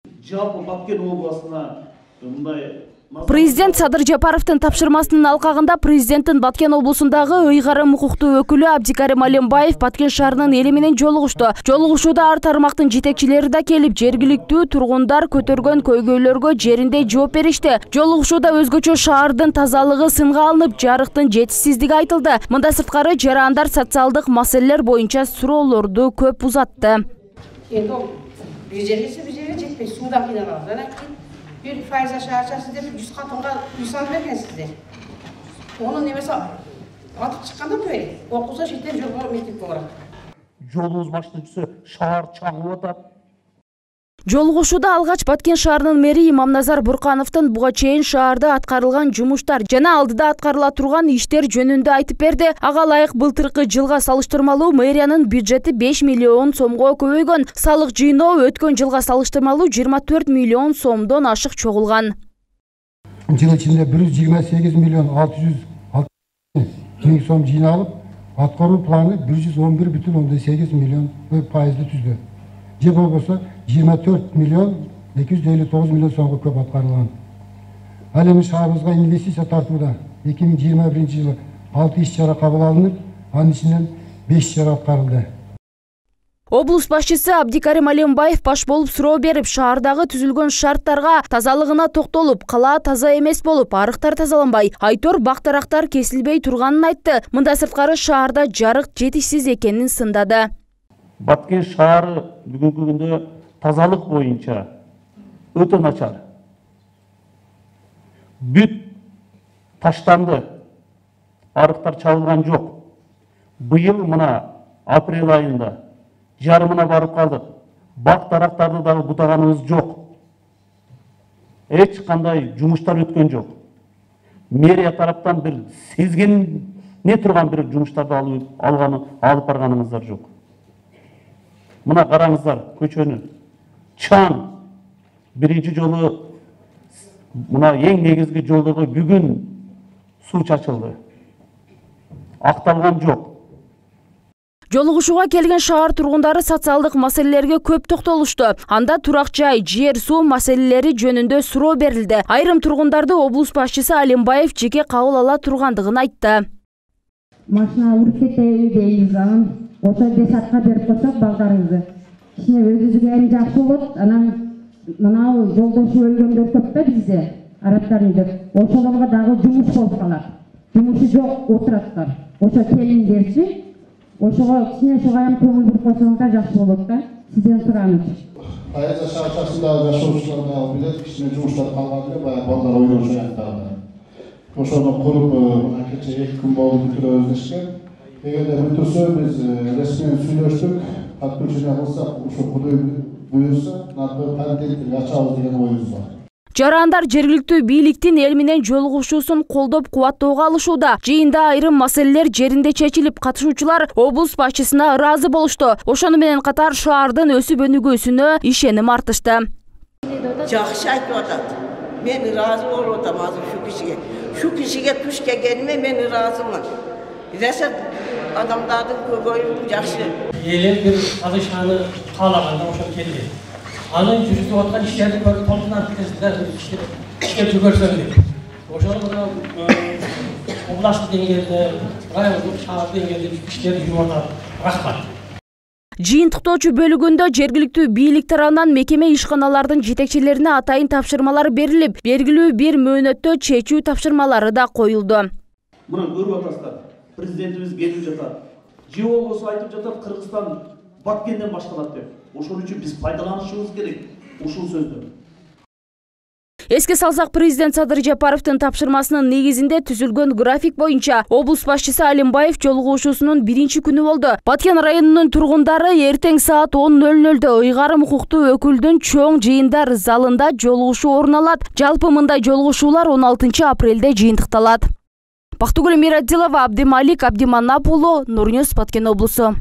Жалпы Баткен обласына мындай Президент Садыр Жапаровдун тапшырмасынын алкагында президенттин Баткен облусундагы ыйгарым укуктуу өкүлү Абдикарим Алимбаев Баткен шаарынын эли менен жолугушту. Жолугушууда ар тармактын жетекчилери да келип, жергиликтүү тургундар көтөргөн көйгөйлөргө жеринде жооп беришти. Жолугушууда өзгөчө шаардын тазалыгы сынга алынып, жарыктын жетишсиздиги айтылды. Мында сырткары жарандар социалдык маселелер боюнча суроолорду көп узатты. Bir жерге жетпей, судан кыйналабыз. Bir faiz aşağı sizler 100 katında insan verken sizler. Onu nemesi atıp çıkanda böyle. Okusa şeyden jolga mektup olarak. жолубуз баштоочусу шаар чагып атат. Жолугушууда алгач Баткен шаарынын мэри Имамназар Буркановдун буга чейин шаарда аткарылган жумуштар жана алдыда аткарыла турган иштер жөнүндө айтып берди. Ага ылайык былтыркы жылга салыштырмалуу мэриянын бюджети 5 миллион сомго көбөйгөн. Салык жыйноо өткөн жылга салыштырмалуу 24 миллион сомдон ашык чогулган. Жыл ичинде 128 миллион 606 миң сом жыйналып, аткаруу планы 111,8 миллион пайызды түздү. Же болбосо 24 миллион 259 миллион сомго көп аткарылган. Ал эми шаарыбызга инвестиция тартууда 2021 жылы 6 иш-чара кабыл алынып, анын ичинен 5 иш-чара аткарылды. Облус башчысы Абдикарим Алимбаев баш болуп суроо берип, шаардагы түзүлгөн шарттарга тазалыгына токтолуп, кала таза эмес болуп, арыктар тазаланбай, айтор бак-дарактар кесилбей турганын айтты. Мында сырткары шаарда жарык жетишсиз экенин сындады. Баткен шаары бүгүнкү күндө тазалык боюнча өтө начар. Бүт таштанды, арыктар чабылган жок. Быйыл мына апрель айында жарымына барып калдык. Бак-дарактарды дагы бутаганыбыз жок. Эч кандай жумуштар өткөн жок. Мэрия тараптан бир сезгене турган бир жумуштарды алып барганыбыздар жок. Мына караңыздар, көчөнү чаң биринчи жолу мына эң негизги жолдорго бүгүн суу чачылды. Акталган жок. Жолугушууга келген шаар тургундары социалдык маселелерге көп токтолушту. Анда турак жай, жер, суу маселелери жөнүндө суроо берилди. Айрым тургундарды облус башчысы Алимбаев жеке кабыл ала тургандыгын айтты. Машина уруп кетеби дейбиз, анан ошо десатка берип койсок балдарыбызды. Кичине өзүбүзгө эми жакшы болот. Анан мынау жолдошу өлгөндөр көп да бизде, арабтардын деп. Ошолорго дагы жумуш болуп калат. Жумушу жок отураптар. Ошо келиңдерчи. Ошого кичине шугайым көңүл буруп койсоңуздар жакшы болот да. Сизден сураймыз. Айза шаарчасындагы жашоочулар дагы билет, кичине жумуштар калган эле, баягы балдар ойноо жаактарында. Ошону куруп, мына кече 2 күн болду бүтүрөбүз дешкен. Эгерде бүтүрсө биз ресми сүйлөштүк, катчылык кылсак, ошо Кудой буйрса, наркы кантип ачабыз деген оюбуз бар. Жарандар жергиликтүү бийликтин эл менен жолугушуусун колдоп кубаттоого алышууда. Жыйында айрым маселелер жеринде чечилип, катышуучулар облус башчысына ыраазы болушту. Ошону менен катар шаардын өсүп өнүгүүсүнө ишеним артышты. Жакшы айтып атат. Мен ыраазы болуп атам азыр şu кишиге. Şu кишиге туш келгениме мен ыраазымын. Ресет адамдардын көбөйүшү жакшы. Элем бир алышаны каалаганда ошол келди. Анын жүргүзүп аткан иштерди көрүп толтунан тезде иштеп жүргөрсөм деп. Ошону мына областтык деңгээлде, райондук, шаар деңгээлде иштерди жүрүп атат. Рахмат. Жыйынтыктоочу бөлүгүндө жергиликтүү бийлик тарабынан мекеме ишканалардын жетекчилерине атайын тапшырмалар берилип, белгилүү бир мөөнөттө чечүү тапшырмалары да коюлду. Мына көрүп атасыздар, президентибиз келип жатат. Же болбосо айтып жатат, Кыргызстан Баткенден башталат деп. Ошол үчүн биз пайдаланышыбыз керек ушул сөздөрдү. Эске салсак, президент Садыр Жапаровдун тапшырмасынын негизинде түзүлгөн график боюнча облус башчысы Алимбаев жолугушуусунун биринчи күнү болду. Баткен районунун тургундары эртең саат 10:00 ыйгарым укуктуу өкүлдүн чоң жыйындар залында жолугушуу орун алат. Жалпы мындай жолугушуулар 16 апрелде жыйынтыкталат. Бактыгүл Мирадилова, Абдималик Абдиманап уулу, Нур Ньюс, Баткен облусу.